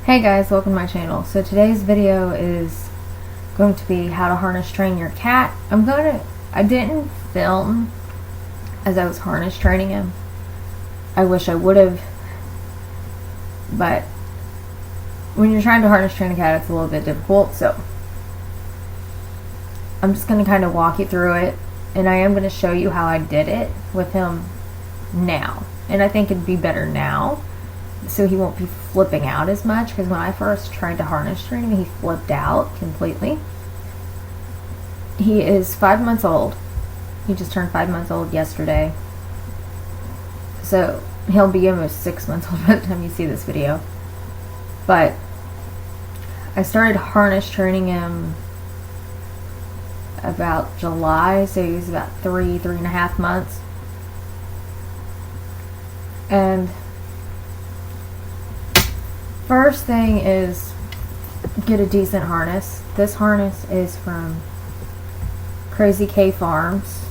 Hey guys, welcome to my channel. So today's video is going to be how to harness train your cat. I didn't film as I was harness training him. I wish I would have, but when you're trying to harness train a cat, it's a little bit difficult. So I'm just going to kind of walk you through it, and I am going to show you how I did it with him now. And I think it'd be better now, so he won't be flipping out as much, because when I first tried to harness train him, he flipped out completely. He is 5 months old. He just turned 5 months old yesterday. So he'll be almost 6 months old by the time you see this video. But I started harness training him about July, so he was about 3.5 months. And first thing is get a decent harness. This harness is from Crazy K Farms.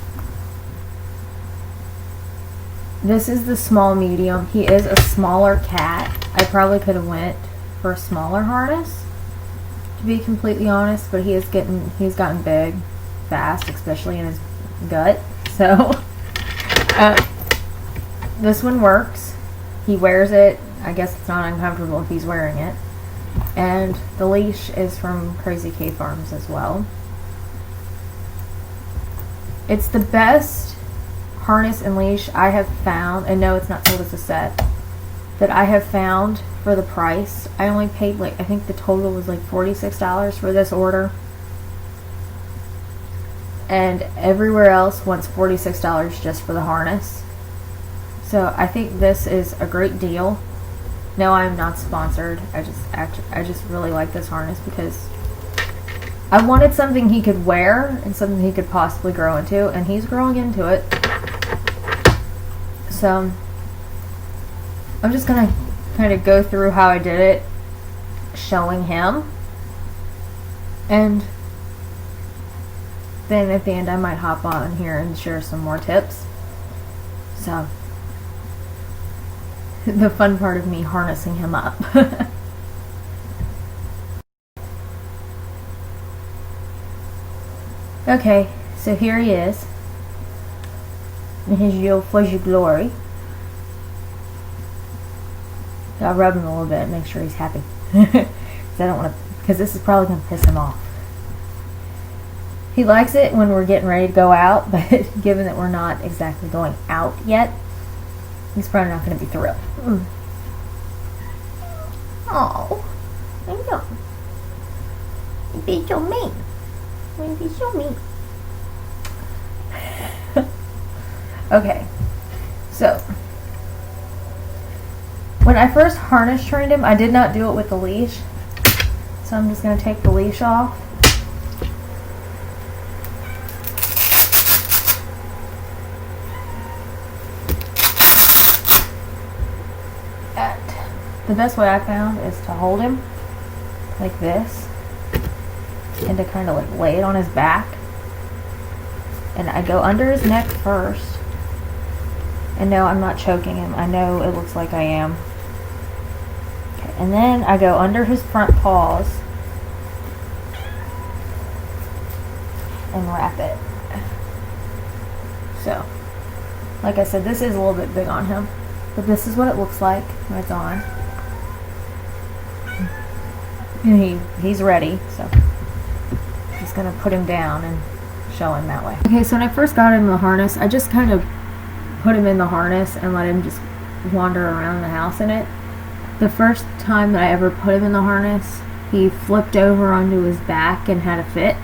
This is the small medium. He is a smaller cat. I probably could have went for a smaller harness, to be completely honest, but he's gotten big fast, especially in his gut. So this one works. He wears it. I guess it's not uncomfortable if he's wearing it. And the leash is from Crazy K Farms as well. It's the best harness and leash I have found, and no, it's not sold as a set, that I have found for the price. I only paid, I think the total was like $46 for this order. And everywhere else wants $46 just for the harness. So I think this is a great deal. No, I am not sponsored. I just really like this harness because I wanted something he could wear and something he could possibly grow into, and he's growing into it. So I'm just gonna kind of go through how I did it, showing him, and then at the end I might hop on here and share some more tips. So the fun part of me harnessing him up. Okay, so here he is in his real fuzzy glory. Gotta rub him a little bit, make sure he's happy. Because this is probably gonna piss him off. He likes it when we're getting ready to go out, but given that we're not exactly going out yet, he's probably not going to be thrilled. Oh, I know. You'd be so mean. You'd be so mean. Okay, so when I first harness trained him, I did not do it with the leash. So I'm just going to take the leash off. The best way I found is to hold him like this and to kind of lay it on his back. And I go under his neck first. And no, I'm not choking him. I know it looks like I am. Okay, and then I go under his front paws and wrap it. So, like I said, this is a little bit big on him, but this is what it looks like when it's on. And he's ready, so I'm just gonna put him down and show him that way. Okay, so when I first got him in the harness, I just kind of put him in the harness and let him just wander around the house in it. The first time that I ever put him in the harness, he flipped over onto his back and had a fit,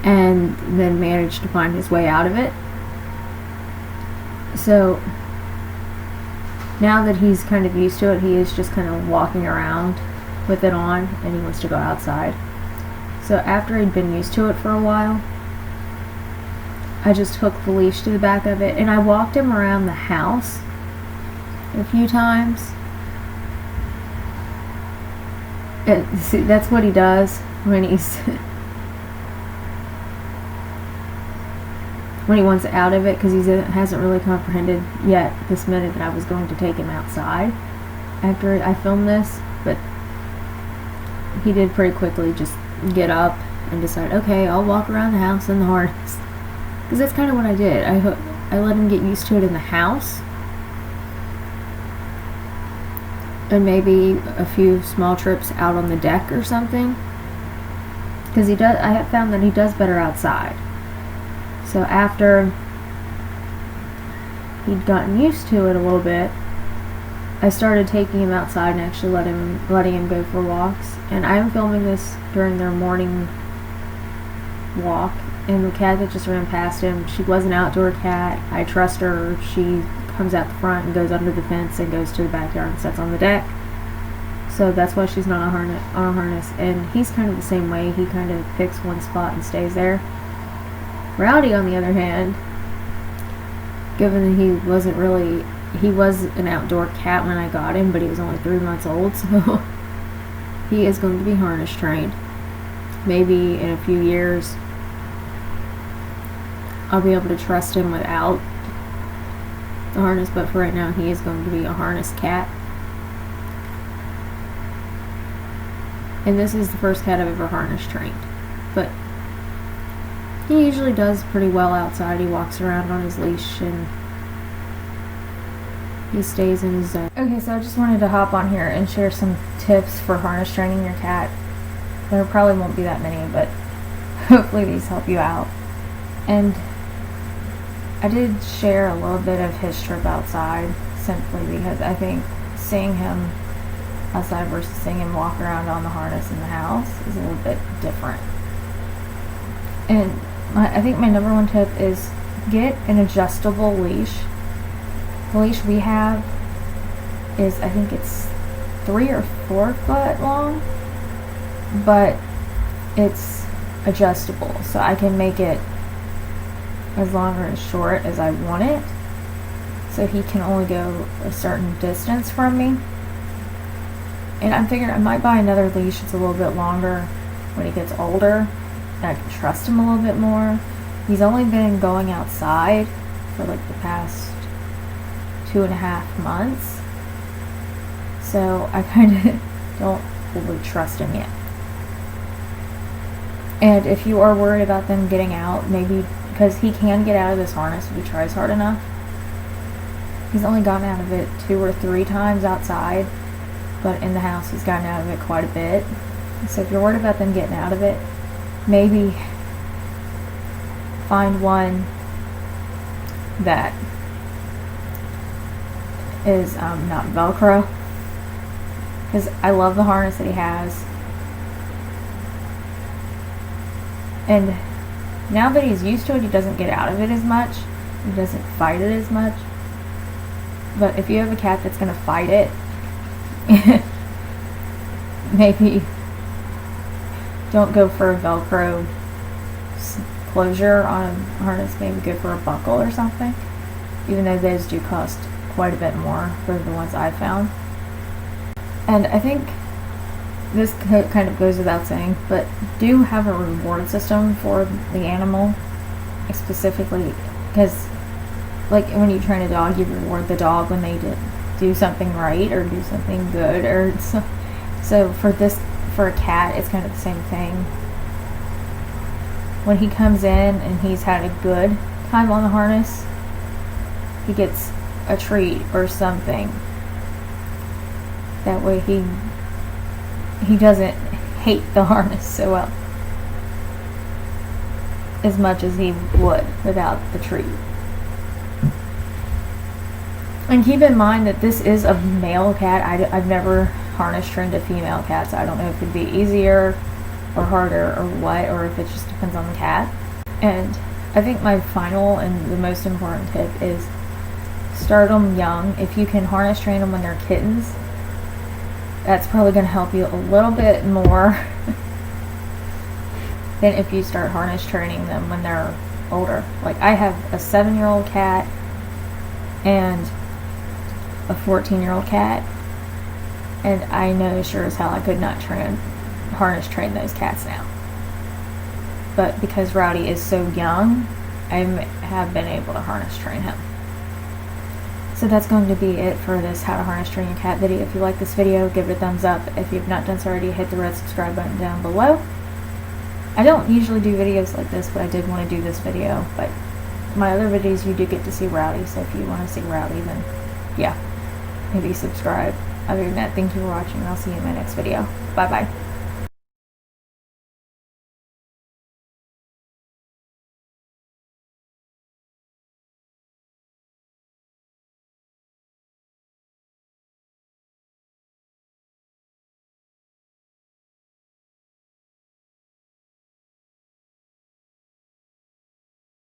and then managed to find his way out of it. So now that he's kind of used to it, he is just kind of walking around with it on, and he wants to go outside. So after he'd been used to it for a while, I just hooked the leash to the back of it, and I walked him around the house a few times. See, that's what he does when he wants out of it, because he hasn't really comprehended yet this minute that I was going to take him outside after I filmed this. But he did pretty quickly just get up and decide, okay, I'll walk around the house in the harness. Because that's kind of what I did. I let him get used to it in the house. And maybe a few small trips out on the deck or something. Because I have found that he does better outside. So after he'd gotten used to it a little bit, I started taking him outside and actually letting him go for walks. And I'm filming this during their morning walk, and the cat that just ran past him, she was an outdoor cat. I trust her. She comes out the front and goes under the fence and goes to the backyard and sits on the deck. So that's why she's not on a harness. And he's kind of the same way. He kind of picks one spot and stays there. Rowdy, on the other hand, given that he was an outdoor cat when I got him, but he was only 3 months old, so he is going to be harness trained. Maybe in a few years I'll be able to trust him without the harness, but for right now he is going to be a harness cat. And this is the first cat I've ever harness trained. But he usually does pretty well outside. He walks around on his leash and he stays in his zone. Okay, so I just wanted to hop on here and share some tips for harness training your cat. There probably won't be that many, but hopefully these help you out. And I did share a little bit of his trip outside, simply because I think seeing him outside versus seeing him walk around on the harness in the house is a little bit different. And I think my number one tip is get an adjustable leash. The leash we have is, I think it's 3 or 4 foot long, but it's adjustable, so I can make it as long or as short as I want it, so he can only go a certain distance from me. And I'm figuring I might buy another leash that's a little bit longer when he gets older, and I can trust him a little bit more. He's only been going outside for like the past 2.5 months, so I kind of don't fully trust him yet. And if you are worried about them getting out, maybe because he can get out of this harness if he tries hard enough. He's only gotten out of it 2 or 3 times outside, but in the house he's gotten out of it quite a bit. So if you're worried about them getting out of it, maybe find one that is not Velcro, because I love the harness that he has. And now that he's used to it, he doesn't get out of it as much. He doesn't fight it as much. But if you have a cat that's going to fight it, maybe don't go for a Velcro closure on a harness. Maybe go for a buckle or something, even though those do cost quite a bit more for the ones I've found. And I think this kind of goes without saying, but do have a reward system for the animal, specifically, because like when you train a dog, you reward the dog when they do something right or do something good, or so for a cat it's kind of the same thing. When he comes in and he's had a good time on the harness, he gets a treat or something. That way he doesn't hate the harness so well as much as he would without the treat. And keep in mind that this is a male cat. I've never harness trained a female cat, so I don't know if it'd be easier or harder or what, or if it just depends on the cat. And I think my final and the most important tip is start them young. If you can harness train them when they're kittens, that's probably going to help you a little bit more than if you start harness training them when they're older. Like I have a 7-year-old cat and a 14-year-old cat, and I know sure as hell I could not harness train those cats now. But because Rowdy is so young, I have been able to harness train him. So that's going to be it for this how to harness train your cat video. If you like this video, give it a thumbs up. If you've not done so already, hit the red subscribe button down below. I don't usually do videos like this, but I did want to do this video. But my other videos you do get to see Rowdy, so if you want to see Rowdy, then yeah, maybe subscribe. Other than that, thank you for watching, and I'll see you in my next video. Bye bye.